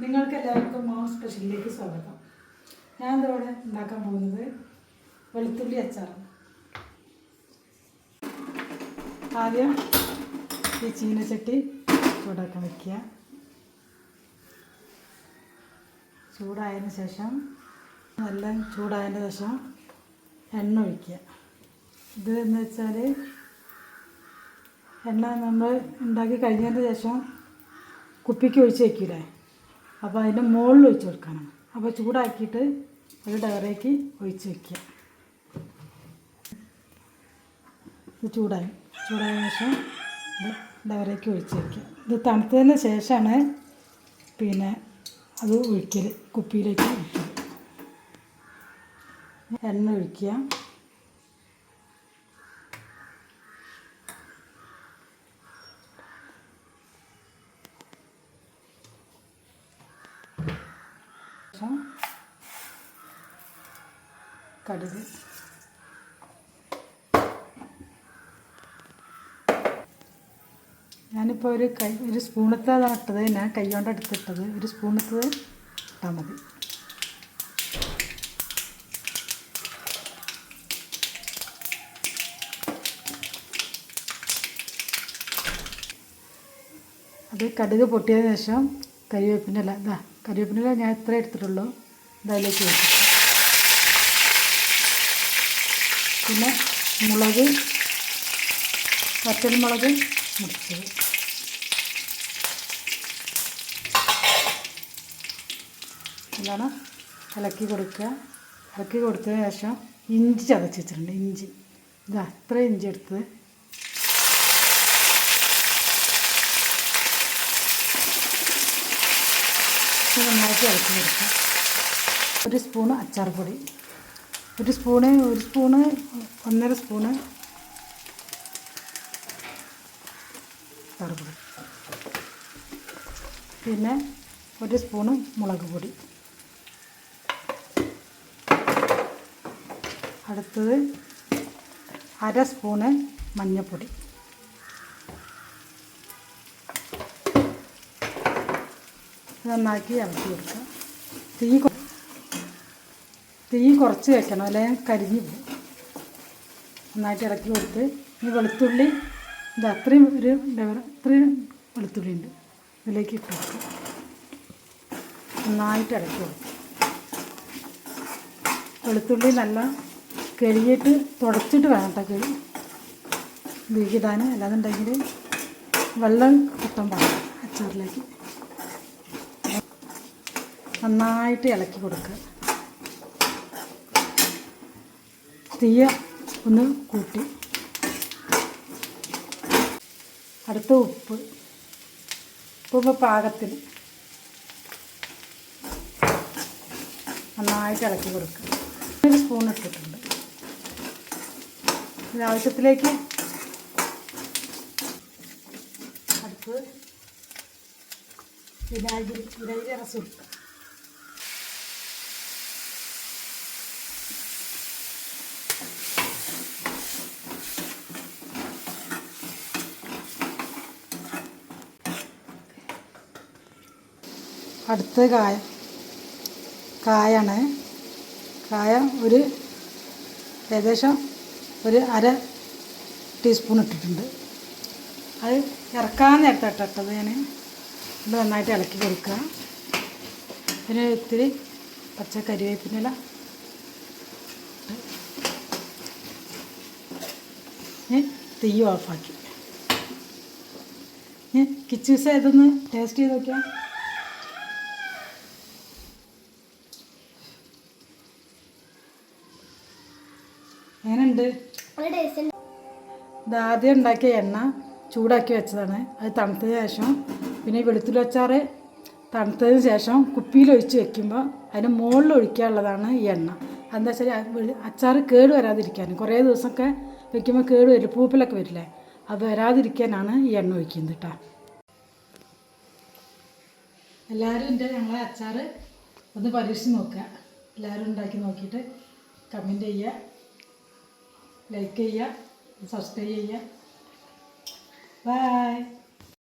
നിങ്ങൾക്ക് എല്ലാവർക്കും മോം സ്പെഷ്യലിലേക്ക് സ്വാഗതം. ഞാൻ ഇതോടെ ഉണ്ടാക്കാൻ പോകുന്നത് വെളുത്തുള്ളി അച്ചാറാണ്. ആദ്യം ഈ ചീനച്ചട്ടി ചൂടാക്കാൻ വയ്ക്കുക. ചൂടായതിന് ശേഷം നല്ല ചൂടായതിന് ശേഷം എണ്ണ ഒഴിക്കുക. ഇത് എന്ന് വെച്ചാൽ എണ്ണ നമ്മൾ ഉണ്ടാക്കി കഴിഞ്ഞതിന് ശേഷം കുപ്പിക്ക് ഒഴിച്ച് വയ്ക്കില്ലേ, അപ്പോൾ അതിൻ്റെ മുകളിൽ ഒഴിച്ച് കൊടുക്കണം. അപ്പോൾ ചൂടാക്കിയിട്ട് ഒരു ഡയറേക്ക് ഒഴിച്ച് വയ്ക്കുക. ഇത് ചൂടായ ശേഷം ഡയറേക്ക് ഒഴിച്ച് വയ്ക്കുക. ഇത് തണുത്തതിന് ശേഷമാണ് അത് ഒഴിക്കൽ, കുപ്പിയിലേക്ക് ഒഴിക്കൽ. എണ്ണ ഒഴിക്കുക. കടുക്, ഞാനിപ്പോൾ ഒരു സ്പൂണത്തതാണ് ഇട്ടത്. ഞാൻ കൈ കൊണ്ട് എടുത്തിട്ടത്. ഒരു സ്പൂണത്തത് ഇട്ടാൽ മതി. അത് കടുക് പൊട്ടിയതിന് ശേഷം കരിവേപ്പിൻ്റെ ഞാൻ ഇത്ര എടുത്തിട്ടുള്ളൂ. ഇതിലേക്ക് വെച്ചിട്ട് പിന്നെ മുളക്, വറ്റൽമുളക് മുറിച്ചത്, എല്ലാം ഇളക്കി കൊടുക്കുക. ഇളക്കി കൊടുത്തതിന് ശേഷം ഇഞ്ചി ചതച്ച് വെച്ചിട്ടുണ്ട്. ഇഞ്ചി അത്ര ഇഞ്ചി എടുത്ത് നന്നായിട്ട് ഇളക്കി കൊടുക്കുക. ഒരു സ്പൂണ് അച്ചാർ പൊടി, ഒരു സ്പൂണ് 1.5 സ്പൂണ് അച്ചാർ പൊടി, പിന്നെ 1 സ്പൂണ് മുളക് പൊടി. അടുത്തത് 1/2 സ്പൂണ് മഞ്ഞൾപ്പൊടി. നന്നാക്കി ഇളക്കി കൊടുക്കുക. തീ കുറച്ച് വെക്കണം, അല്ലെങ്കിൽ കരിഞ്ഞു പോകും. നന്നായിട്ട് ഇളക്കി കൊടുത്ത് ഈ വെളുത്തുള്ളി അത്രയും വെളുത്തുള്ളി ഉണ്ട്, ഇതിലേക്ക് ഇട്ട് കൊടുക്കുക. നന്നായിട്ട് ഇളക്കി കൊടുക്കുക. വെളുത്തുള്ളി നല്ല കഴുകിയിട്ട് തുടച്ചിട്ട് വേണം കേട്ടോ വീക്കിടാൻ. അല്ലാന്നുണ്ടെങ്കിൽ വെള്ളം കിട്ടാൻ പാടില്ല അച്ചാറിലേക്ക്. നന്നായിട്ട് ഇളക്കി കൊടുക്കുക. തീയ ഒന്ന് കൂട്ടി. അടുത്ത ഉപ്പ് പാകത്തിന് നന്നായിട്ട് ഇളക്കി കൊടുക്കുക. 1 സ്പൂൺ ഇട്ടിട്ടുണ്ട്. ആവശ്യത്തിലേക്ക് അടുത്ത് വിനാഗിരി രസം ഇട്ടു. അടുത്ത കായാണ്. കായ ഏകദേശം 1/2 ടീസ്പൂൺ ഇട്ടിട്ടുണ്ട്. അത് ഇറക്കാൻ നേരത്തെ ഇട്ടത് ഞാൻ. ഇത് നന്നായിട്ട് ഇളക്കി കൊടുക്കുക. പിന്നെ ഇത്തിരി പച്ച കരിവേപ്പില തീ ഓഫാക്കി. കിച്ചൂസ് ഇതൊന്ന് ടേസ്റ്റ് ചെയ്ത് നോക്കിയാൽ എങ്ങനെയുണ്ട്? ഇതാദ്യം ഉണ്ടാക്കിയ എണ്ണ ചൂടാക്കി വെച്ചതാണ്. അത് തണുത്തതിന് ശേഷം പിന്നെ ഈ വെളുത്തുള്ളി അച്ചാർ തണുത്തതിന് ശേഷം കുപ്പിയിൽ ഒഴിച്ച് വെക്കുമ്പോൾ അതിന് മുകളിൽ ഒഴിക്കാനുള്ളതാണ് ഈ എണ്ണ. എന്താ വെച്ചാൽ അച്ചാർ കേട് വരാതിരിക്കാൻ. കുറേ ദിവസമൊക്കെ വെക്കുമ്പോൾ കേട് വരില്ല, പൂപ്പിലൊക്കെ വരില്ലേ, അത് വരാതിരിക്കാനാണ് ഈ എണ്ണ ഒഴിക്കുന്നത് കേട്ടോ. എല്ലാവരും ഞങ്ങളെ അച്ചാർ ഒന്ന് പരീക്ഷിച്ച് നോക്കുക. എല്ലാവരും ഉണ്ടാക്കി നോക്കിയിട്ട് കമൻറ്റ് ചെയ്യുക, ലൈക്ക് ചെയ്യുക, സബ്സ്ക്രൈബ് ചെയ്യുക. ബൈ.